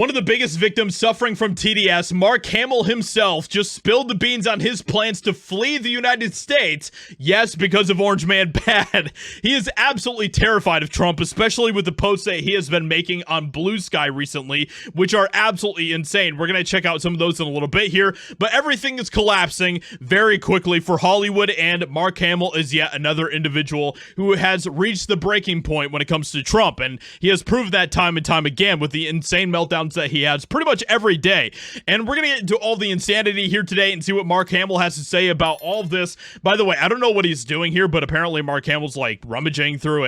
One of the biggest victims suffering from TDS, Mark Hamill himself, just spilled the beans on his plans to flee the United States. Yes, because of Orange Man Bad. He is absolutely terrified of Trump, especially with the posts that he has been making on Blue Sky recently, which are absolutely insane. We're going to check out some of those in a little bit here, but everything is collapsing very quickly for Hollywood, and Mark Hamill is yet another individual who has reached the breaking point when it comes to Trump, and he has proved that time and time again with the insane meltdowns that he has pretty much every day. And we're gonna get into all the insanity here today and see what Mark Hamill has to say about all of this. By the way, I don't know what he's doing here, but apparently Mark Hamill's like rummaging through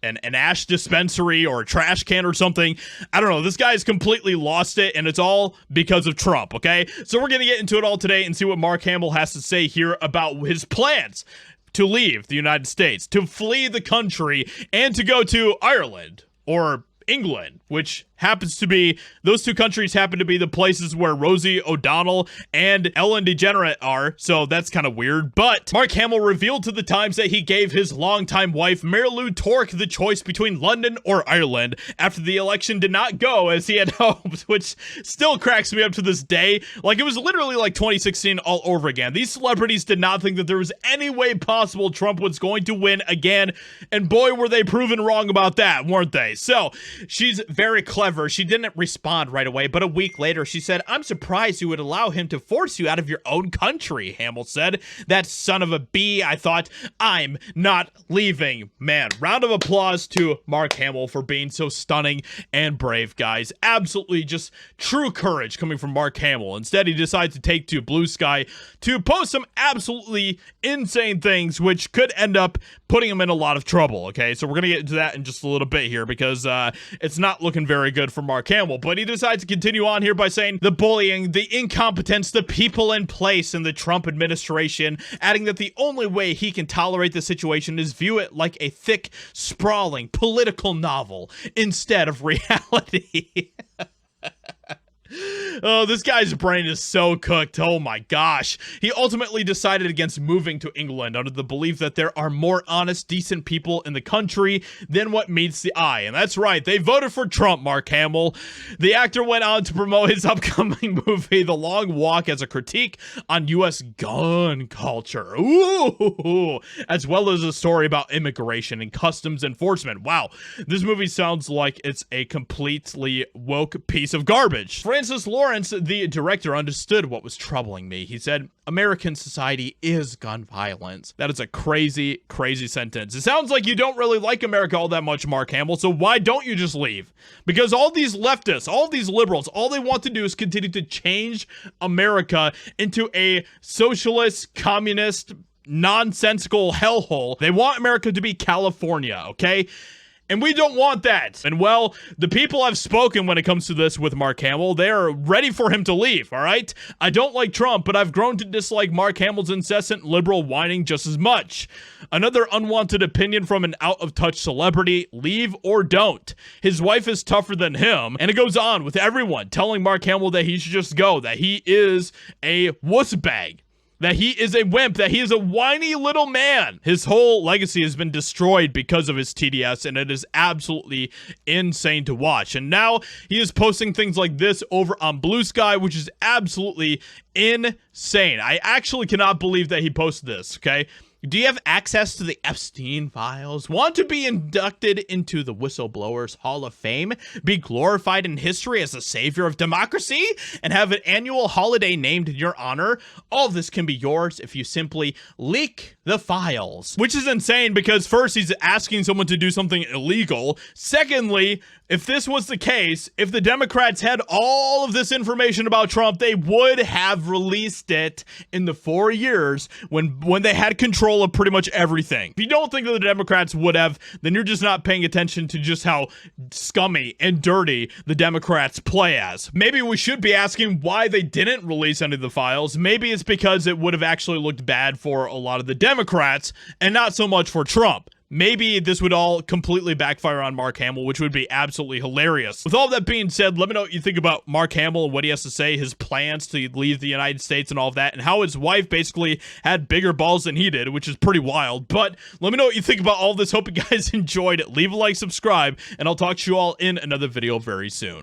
an ash dispensary or a trash can or something. I don't know. This guy's completely lost it, and it's all because of Trump, okay? So we're gonna get into it all today and see what Mark Hamill has to say here about his plans to leave the United States, to flee the country, and to go to Ireland or England, which happens to be, those two countries happen to be the places where Rosie O'Donnell and Ellen DeGeneres are, so that's kind of weird. But Mark Hamill revealed to the Times that he gave his longtime wife, Mary Lou Tork, the choice between London or Ireland after the election did not go as he had hoped, which still cracks me up to this day. Like, it was literally like 2016 all over again. These celebrities did not think that there was any way possible Trump was going to win again, and boy, were they proven wrong about that, weren't they? So, she's very clever. She didn't respond right away, but a week later, she said, "I'm surprised you would allow him to force you out of your own country," Hamill said. "That son of a bee, I thought, I'm not leaving." Man, round of applause to Mark Hamill for being so stunning and brave, guys. Absolutely just true courage coming from Mark Hamill. Instead, he decides to take to Blue Sky to post some absolutely insane things, which could end up putting him in a lot of trouble, okay? So we're going to get into that in just a little bit here because it's not looking very good for Mark Hamill, but he decides to continue on here by saying the bullying, the incompetence, the people in place in the Trump administration, adding that the only way he can tolerate the situation is view it like a thick, sprawling political novel instead of reality. Oh, this guy's brain is so cooked. Oh my gosh. He ultimately decided against moving to England under the belief that there are more honest, decent people in the country than what meets the eye. And that's right, they voted for Trump, Mark Hamill. The actor went on to promote his upcoming movie, The Long Walk, as a critique on U.S. gun culture. Ooh, as well as a story about immigration and customs enforcement. Wow, this movie sounds like it's a completely woke piece of garbage. Francis Lawrence, the director, understood what was troubling me. He said, "American society is gun violence." That is a crazy, crazy sentence. It sounds like you don't really like America all that much, Mark Hamill, so why don't you just leave? Because all these leftists, all these liberals, all they want to do is continue to change America into a socialist, communist, nonsensical hellhole. They want America to be California, okay? And we don't want that. And well, the people have spoken when it comes to this with Mark Hamill. They are ready for him to leave, all right? I don't like Trump, but I've grown to dislike Mark Hamill's incessant liberal whining just as much. Another unwanted opinion from an out-of-touch celebrity: leave or don't. His wife is tougher than him. And it goes on with everyone telling Mark Hamill that he should just go, that he is a wuss bag, that he is a wimp, that he is a whiny little man. His whole legacy has been destroyed because of his TDS, and it is absolutely insane to watch. And now he is posting things like this over on Blue Sky, which is absolutely insane. I actually cannot believe that he posted this, okay? Do you have access to the Epstein files? Want to be inducted into the Whistleblowers Hall of Fame? Be glorified in history as a savior of democracy? And have an annual holiday named in your honor? All this can be yours if you simply leak the files. Which is insane because first, he's asking someone to do something illegal. Secondly, if this was the case, if the Democrats had all of this information about Trump, they would have released it in the 4 years when they had control of pretty much everything. If you don't think that the Democrats would have, then you're just not paying attention to just how scummy and dirty the Democrats play as. Maybe we should be asking why they didn't release any of the files. Maybe it's because it would have actually looked bad for a lot of the Democrats and not so much for Trump. Maybe this would all completely backfire on Mark Hamill, which would be absolutely hilarious. With all that being said, let me know what you think about Mark Hamill and what he has to say, his plans to leave the United States and all of that, and how his wife basically had bigger balls than he did, which is pretty wild. But let me know what you think about all this. Hope you guys enjoyed it. Leave a like, subscribe, and I'll talk to you all in another video very soon.